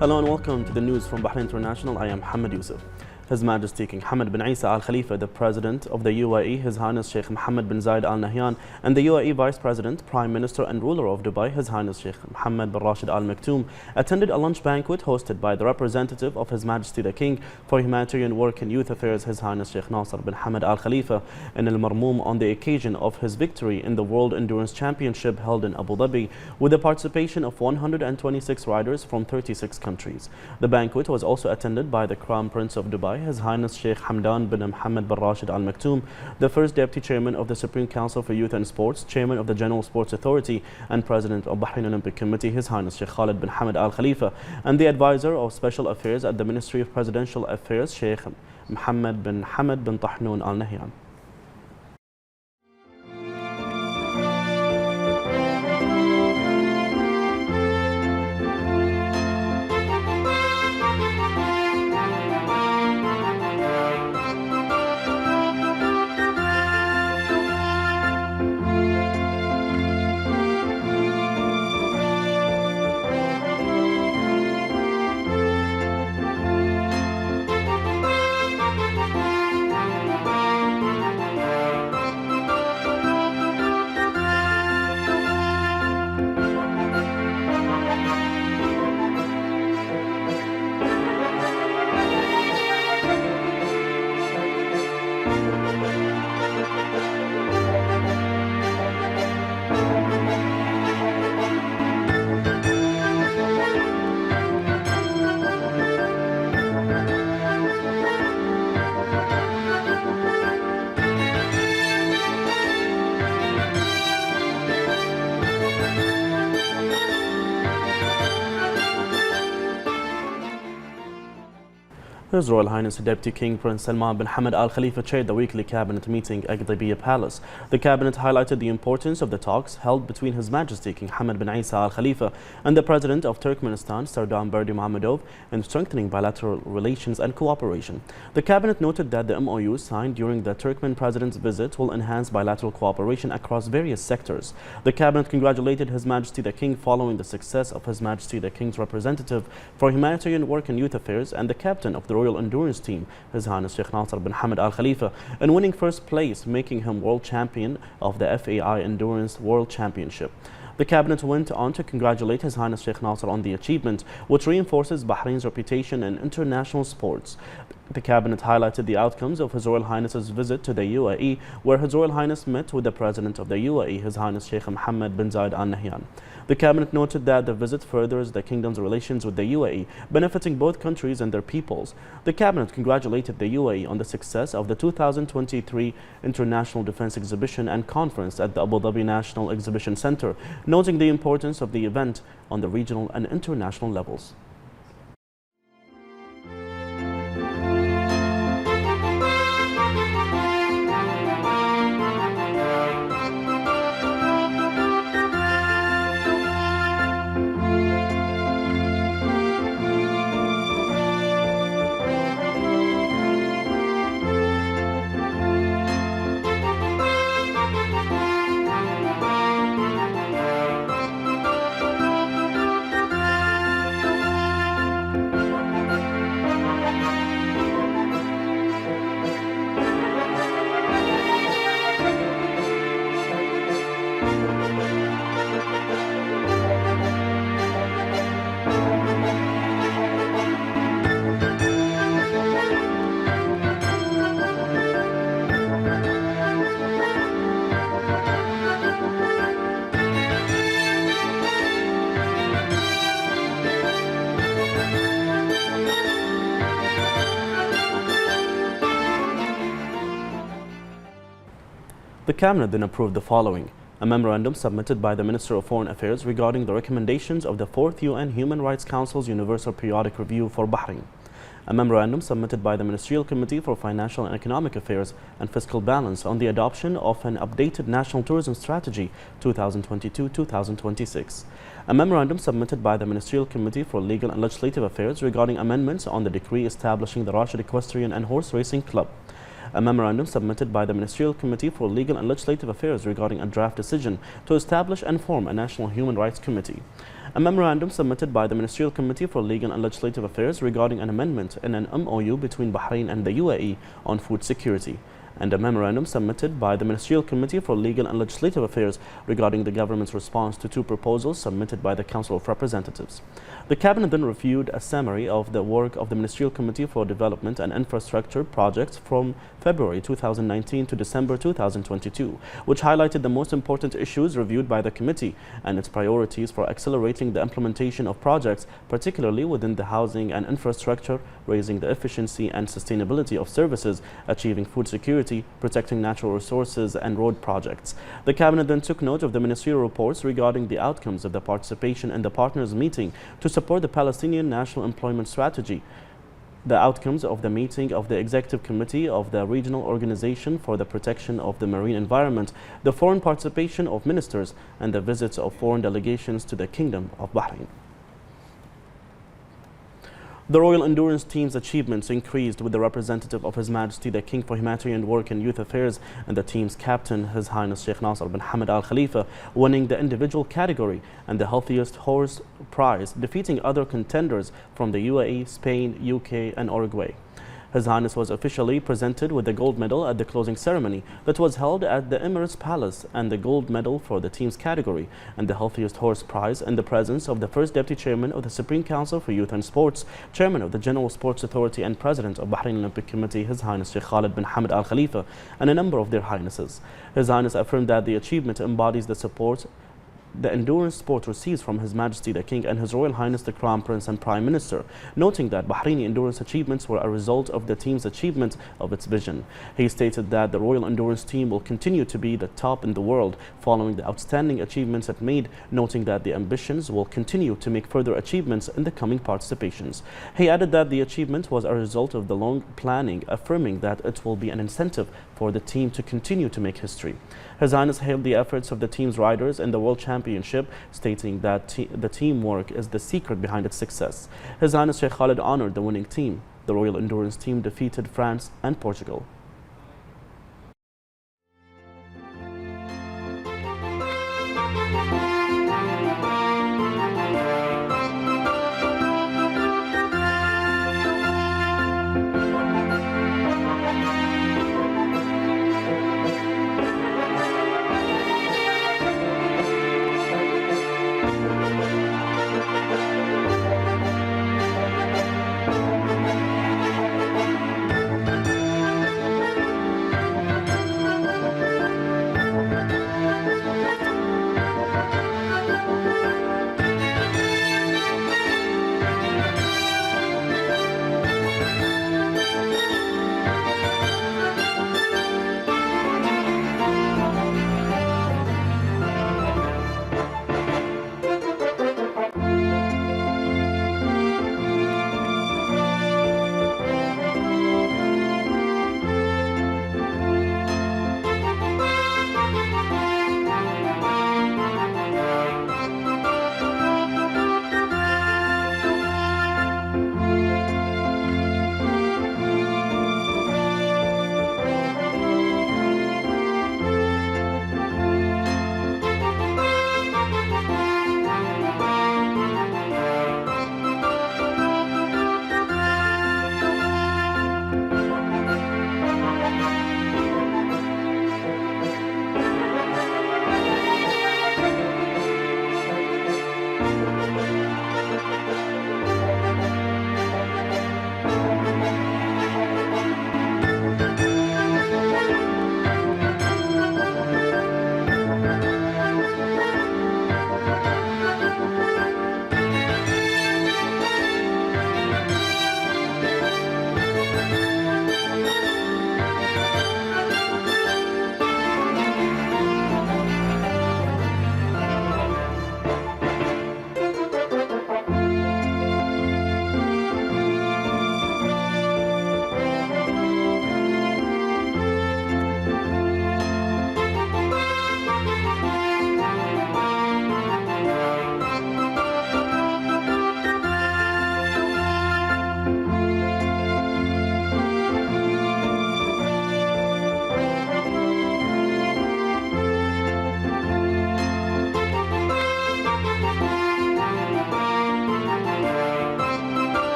Hello and welcome to the news from Bahrain International. I am Mohammed Yusuf. His Majesty King Hamad bin Isa Al Khalifa, the President of the UAE, His Highness Sheikh Mohammed bin Zayed Al Nahyan, and the UAE Vice President, Prime Minister and ruler of Dubai, His Highness Sheikh Mohammed bin Rashid Al Maktoum, attended a lunch banquet hosted by the representative of His Majesty the King for Humanitarian Work and Youth Affairs, His Highness Sheikh Nasser bin Hamad Al Khalifa, in Al Marmoom on the occasion of his victory in the World Endurance Championship held in Abu Dhabi, with the participation of 126 riders from 36 countries. The banquet was also attended by the Crown Prince of Dubai, His Highness Sheikh Hamdan bin Mohammed bin Rashid Al Maktoum, the first Deputy Chairman of the Supreme Council for Youth and Sports, Chairman of the General Sports Authority, and President of Bahrain Olympic Committee, His Highness Sheikh Khalid bin Hamad Al Khalifa, and the Advisor of Special Affairs at the Ministry of Presidential Affairs, Sheikh Mohammed bin Hamad bin Tahnoon Al Nahyan. His Royal Highness Deputy King Prince Salman bin Hamad Al Khalifa chaired the weekly cabinet meeting at Aghdabiyya Palace. The cabinet highlighted the importance of the talks held between His Majesty King Hamad bin Isa Al Khalifa and the President of Turkmenistan, Sardar Berdimuhamedov, in strengthening bilateral relations and cooperation. The cabinet noted that the MOU signed during the Turkmen President's visit will enhance bilateral cooperation across various sectors. The cabinet congratulated His Majesty the King following the success of His Majesty the King's representative for Humanitarian Work and Youth Affairs and the captain of the Royal Endurance Team, His Highness Sheikh Nasser bin Hamad Al Khalifa, in winning first place, making him world champion of the FAI Endurance World Championship. The cabinet went on to congratulate His Highness Sheikh Nasser on the achievement, which reinforces Bahrain's reputation in international sports. The cabinet highlighted the outcomes of His Royal Highness's visit to the UAE, where His Royal Highness met with the President of the UAE, His Highness Sheikh Mohammed bin Zayed Al Nahyan. The cabinet noted that the visit furthers the kingdom's relations with the UAE, benefiting both countries and their peoples. The cabinet congratulated the UAE on the success of the 2023 International Defense Exhibition and Conference at the Abu Dhabi National Exhibition Center, noting the importance of the event on the regional and international levels. The cabinet then approved the following: a memorandum submitted by the Minister of Foreign Affairs regarding the recommendations of the 4th UN Human Rights Council's Universal Periodic Review for Bahrain. A memorandum submitted by the Ministerial Committee for Financial and Economic Affairs and Fiscal Balance on the adoption of an updated National Tourism Strategy 2022-2026. A memorandum submitted by the Ministerial Committee for Legal and Legislative Affairs regarding amendments on the decree establishing the Rashid Equestrian and Horse Racing Club. A memorandum submitted by the Ministerial Committee for Legal and Legislative Affairs regarding a draft decision to establish and form a National Human Rights Committee. A memorandum submitted by the Ministerial Committee for Legal and Legislative Affairs regarding an amendment in an MOU between Bahrain and the UAE on food security, and a memorandum submitted by the Ministerial Committee for Legal and Legislative Affairs regarding the government's response to two proposals submitted by the Council of Representatives. The Cabinet then reviewed a summary of the work of the Ministerial Committee for Development and Infrastructure Projects from February 2019 to December 2022, which highlighted the most important issues reviewed by the committee and its priorities for accelerating the implementation of projects, particularly within the housing and infrastructure, raising the efficiency and sustainability of services, achieving food security, protecting natural resources, and road projects. The Cabinet then took note of the ministerial reports regarding the outcomes of the participation in the partners' meeting to support the Palestinian National Employment Strategy, the outcomes of the meeting of the Executive Committee of the Regional Organization for the Protection of the Marine Environment, the foreign participation of ministers, and the visits of foreign delegations to the Kingdom of Bahrain. The Royal Endurance Team's achievements increased with the representative of His Majesty the King for Humanitarian Work and Youth Affairs and the team's captain, His Highness Sheikh Nasser bin Hamad Al Khalifa, winning the individual category and the Healthiest Horse Prize, defeating other contenders from the UAE, Spain, UK, and Uruguay. His Highness was officially presented with the gold medal at the closing ceremony that was held at the Emirates Palace, and the gold medal for the team's category and the Healthiest Horse Prize in the presence of the First Deputy Chairman of the Supreme Council for Youth and Sports, Chairman of the General Sports Authority and President of Bahrain Olympic Committee, His Highness Sheikh Khalid bin Hamad Al Khalifa, and a number of their Highnesses. His Highness affirmed that the achievement embodies the support the endurance sport receives from His Majesty the King and His Royal Highness the Crown Prince and Prime Minister, noting that Bahraini endurance achievements were a result of the team's achievement of its vision. He stated that the Royal Endurance Team will continue to be the top in the world following the outstanding achievements it made, noting that the ambitions will continue to make further achievements in the coming participations. He added that the achievement was a result of the long planning, affirming that it will be an incentive for the team to continue to make history. His Highness hailed the efforts of the team's riders in the World Championship, stating that the teamwork is the secret behind its success. His Highness Sheikh Khalid honored the winning team. The Royal Endurance Team defeated France and Portugal.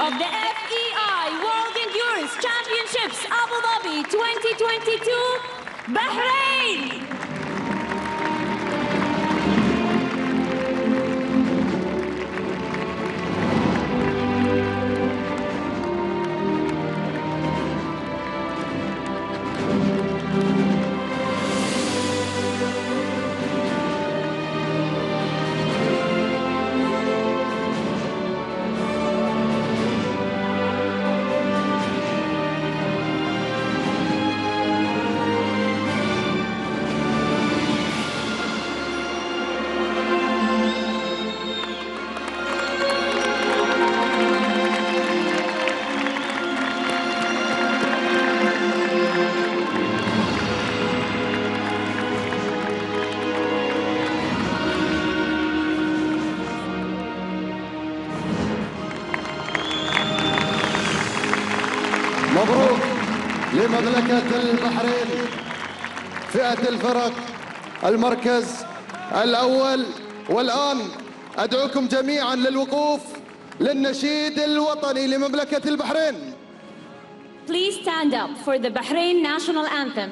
of the FEI World Endurance Championships Abu Dhabi 2022, Bahrain. مبروك لمملكة البحرين فئة الفرق المركز الأول. والآن أدعوكم جميعا للوقوف للنشيد الوطني لمملكة البحرين. Please stand up for the Bahrain national anthem.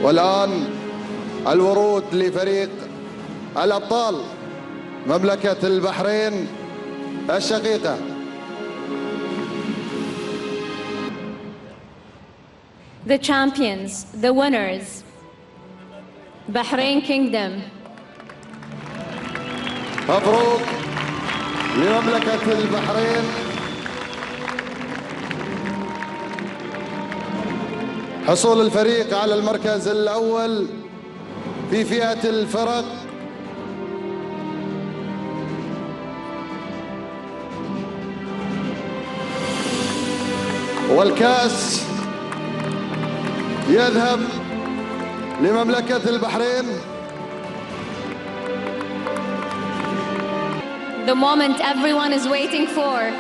والآن الورود لفريق الأبطال مملكة البحرين الشقيقة. The champions, the winners, Bahrain Kingdom. مبروك لمملكة البحرين. حصول الفريق على المركز الأول في فئة الفرق. والكأس يذهب لمملكة البحرين. The moment everyone is waiting for.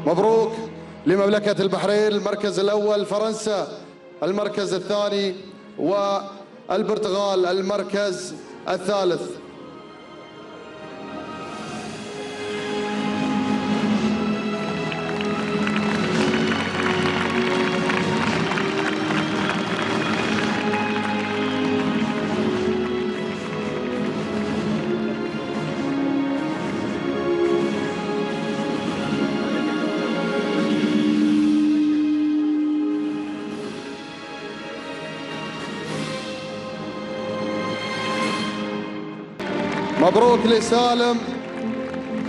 مبروك لمملكة البحرين. المركز الأول فرنسا، المركز الثاني، والبرتغال المركز الثالث. مبروك لسالم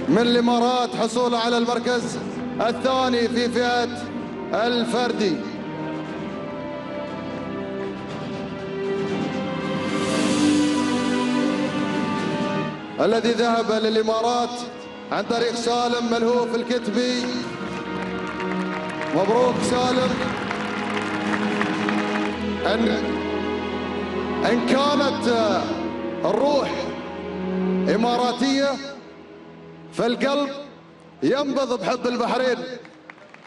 من الإمارات حصوله على المركز الثاني في فئة الفردي. الذي ذهب للإمارات عن طريق سالم ملهوف الكتبي. مبروك سالم. إن كانت الروح إماراتية فالقلب ينبض بحب البحرين.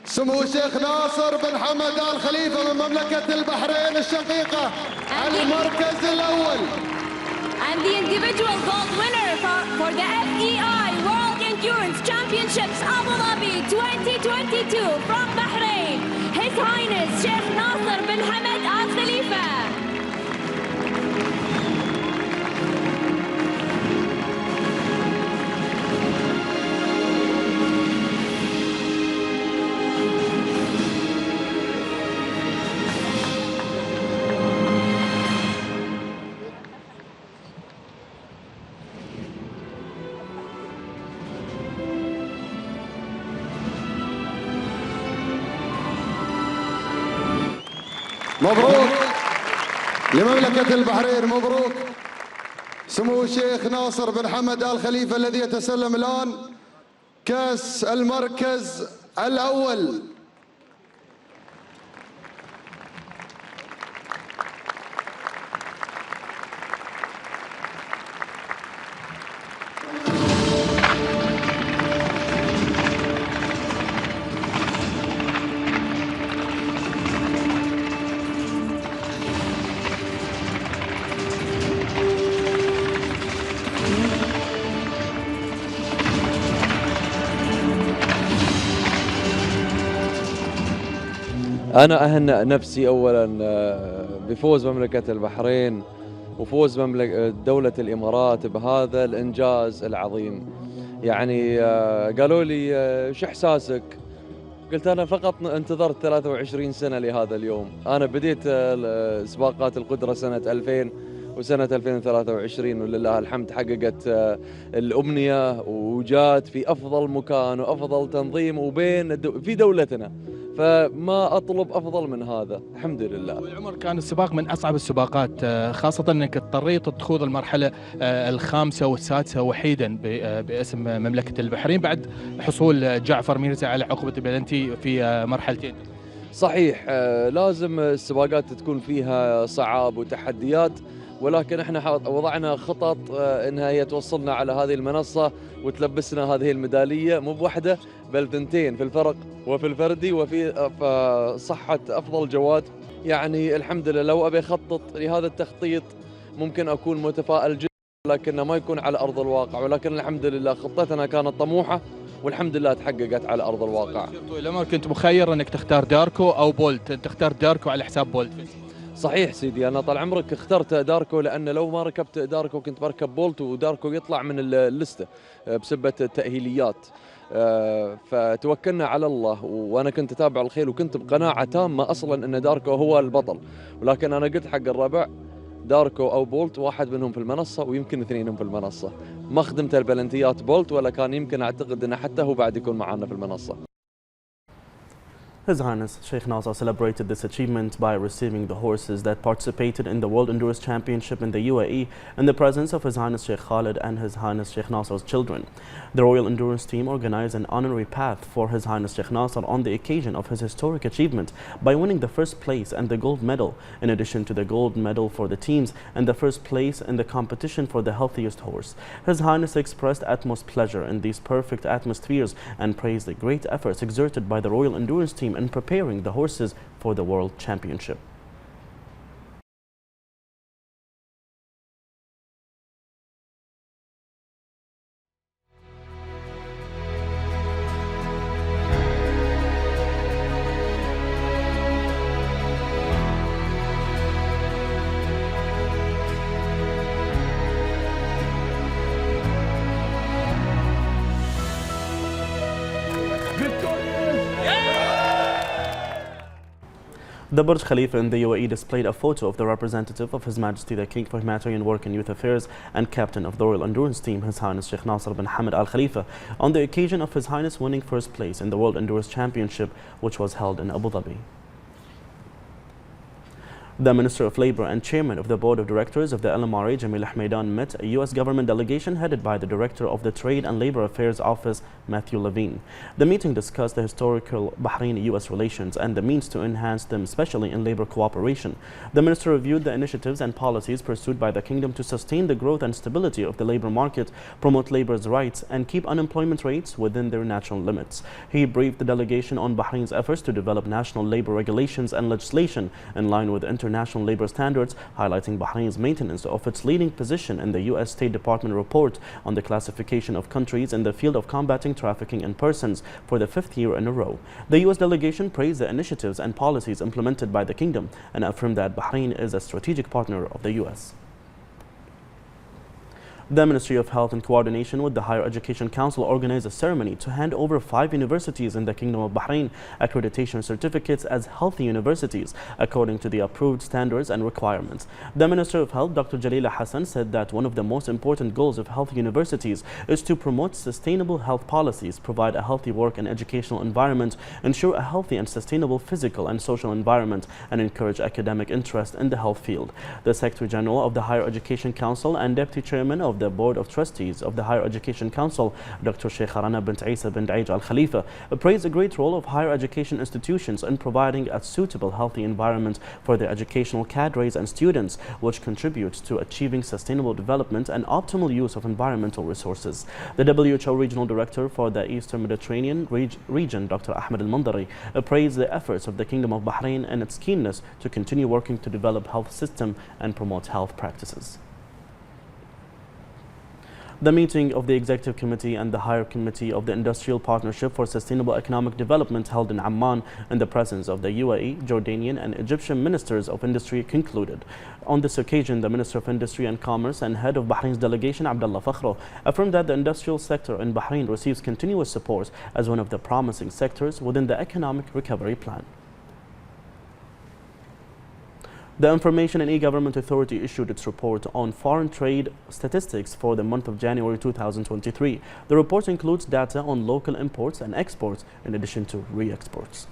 سمو الشيخ ناصر بن حمد آل خليفة من مملكة البحرين الشقيقة المركز الأول. And the individual gold winner for the FEI World Endurance Championships Abu Dhabi 2022 from Bahrain, His Highness Sheikh Nasser bin Hamad Al Khalifa. مبروك لمملكة البحرين، مبروك سمو الشيخ ناصر بن حمد آل خليفة الذي يتسلم الآن كأس المركز الأول. أنا أهنأ نفسي أولاً بفوز مملكة البحرين وفوز دولة الإمارات بهذا الإنجاز العظيم. يعني قالوا لي شو إحساسك؟ قلت أنا فقط انتظرت 23 سنة لهذا اليوم. أنا بديت سباقات القدرة سنة 2000 وسنة 2023 ولله الحمد حققت الأمنية وجات في أفضل مكان وأفضل تنظيم في دولتنا، فما أطلب أفضل من هذا الحمد لله. والعمر كان السباق من أصعب السباقات، خاصة أنك اضطريت تخوض المرحلة الخامسة والسادسة وحيدا باسم مملكة البحرين بعد حصول جعفر ميرزا على عقبة البلنتي في مرحلتين. صحيح، لازم السباقات تكون فيها صعاب وتحديات، ولكن احنا وضعنا خطط انها هي توصلنا على هذه المنصة وتلبسنا هذه الميدالية مو بوحدة بل ثنتين، في الفرق وفي الفردي وفي صحة افضل جواد. يعني الحمد لله لو ابي اخطط لهذا التخطيط ممكن اكون متفائل جدا، لكنه ما يكون على ارض الواقع، ولكن الحمد لله خطتنا كانت طموحة والحمد لله تحققت على ارض الواقع. لما كنت مخير انك تختار داركو او بولت، تختار داركو على حساب بولت. صحيح سيدي، أنا طال عمرك اخترت داركو لأن لو ما ركبت داركو كنت بركب بولت، وداركو يطلع من اللستة بسبة التأهيليات. فتوكلنا على الله، وأنا كنت أتابع الخيل وكنت بقناعة تامة أصلا أن داركو هو البطل، ولكن أنا قلت حق الربع داركو أو بولت، واحد منهم في المنصة ويمكن اثنينهم في المنصة. ما خدمت البلنتيات بولت، ولا كان يمكن أعتقد أنه حتى هو بعد يكون معنا في المنصة. His Highness Sheikh Nasser celebrated this achievement by receiving the horses that participated in the World Endurance Championship in the UAE in the presence of His Highness Sheikh Khalid and His Highness Sheikh Nasser's children. The Royal Endurance team organized an honorary path for His Highness Sheikh Nasser on the occasion of his historic achievement by winning the first place and the gold medal, in addition to the gold medal for the teams and the first place in the competition for the healthiest horse. His Highness expressed utmost pleasure in these perfect atmospheres and praised the great efforts exerted by the Royal Endurance team in preparing the horses for the World Championship. The Burj Khalifa in the UAE displayed a photo of the representative of His Majesty the King for Humanitarian Work and Youth Affairs and captain of the Royal Endurance Team, His Highness Sheikh Nasser bin Hamad Al Khalifa, on the occasion of His Highness winning first place in the World Endurance Championship, which was held in Abu Dhabi. The Minister of Labor and Chairman of the Board of Directors of the LMRA, Jamil Ahmeydan, met a U.S. government delegation headed by the Director of the Trade and Labor Affairs Office, Matthew Levine. The meeting discussed the historical Bahrain-U.S. relations and the means to enhance them, especially in labor cooperation. The Minister reviewed the initiatives and policies pursued by the Kingdom to sustain the growth and stability of the labor market, promote labor's rights, and keep unemployment rates within their natural limits. He briefed the delegation on Bahrain's efforts to develop national labor regulations and legislation in line with international labor standards, highlighting Bahrain's maintenance of its leading position in the U.S. State Department report on the classification of countries in the field of combating trafficking in persons for the 5th year in a row. The U.S. delegation praised the initiatives and policies implemented by the Kingdom and affirmed that Bahrain is a strategic partner of the U.S. The Ministry of Health, in coordination with the Higher Education Council, organized a ceremony to hand over 5 universities in the Kingdom of Bahrain accreditation certificates as healthy universities according to the approved standards and requirements. The Minister of Health, Dr. Jalila Hassan, said that one of the most important goals of healthy universities is to promote sustainable health policies, provide a healthy work and educational environment, ensure a healthy and sustainable physical and social environment, and encourage academic interest in the health field. The Secretary General of the Higher Education Council and Deputy Chairman of the Board of Trustees of the Higher Education Council, Dr. Sheikharana bint Isa bint Aij Al Khalifa, praised the great role of higher education institutions in providing a suitable, healthy environment for their educational cadres and students, which contributes to achieving sustainable development and optimal use of environmental resources. The WHO Regional Director for the Eastern Mediterranean region, Dr. Ahmed Al-Mandari, praised the efforts of the Kingdom of Bahrain and its keenness to continue working to develop health system and promote health practices. The meeting of the Executive Committee and the Higher Committee of the Industrial Partnership for Sustainable Economic Development held in Amman in the presence of the UAE, Jordanian and Egyptian Ministers of Industry concluded. On this occasion, the Minister of Industry and Commerce and head of Bahrain's delegation, Abdullah Fakhro, affirmed that the industrial sector in Bahrain receives continuous support as one of the promising sectors within the economic recovery plan. The Information and E-Government Authority issued its report on foreign trade statistics for the month of January 2023. The report includes data on local imports and exports in addition to re-exports.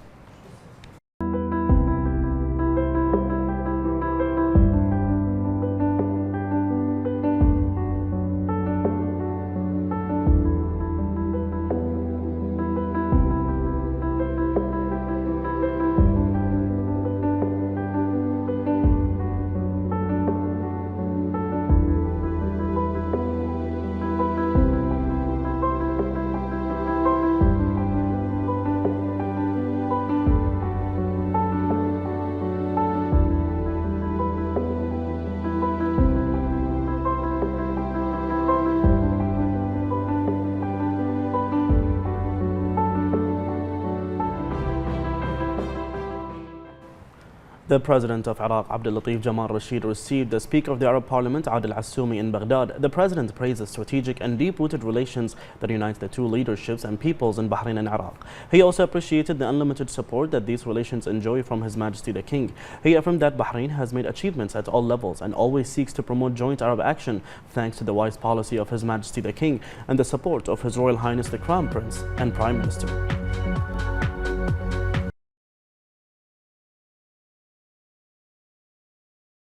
The President of Iraq, Abdul Latif Jamal Rashid, received the Speaker of the Arab Parliament, Adil Assoumi, in Baghdad. The President praised the strategic and deep-rooted relations that unites the two leaderships and peoples in Bahrain and Iraq. He also appreciated the unlimited support that these relations enjoy from His Majesty the King. He affirmed that Bahrain has made achievements at all levels and always seeks to promote joint Arab action thanks to the wise policy of His Majesty the King and the support of His Royal Highness the Crown Prince and Prime Minister.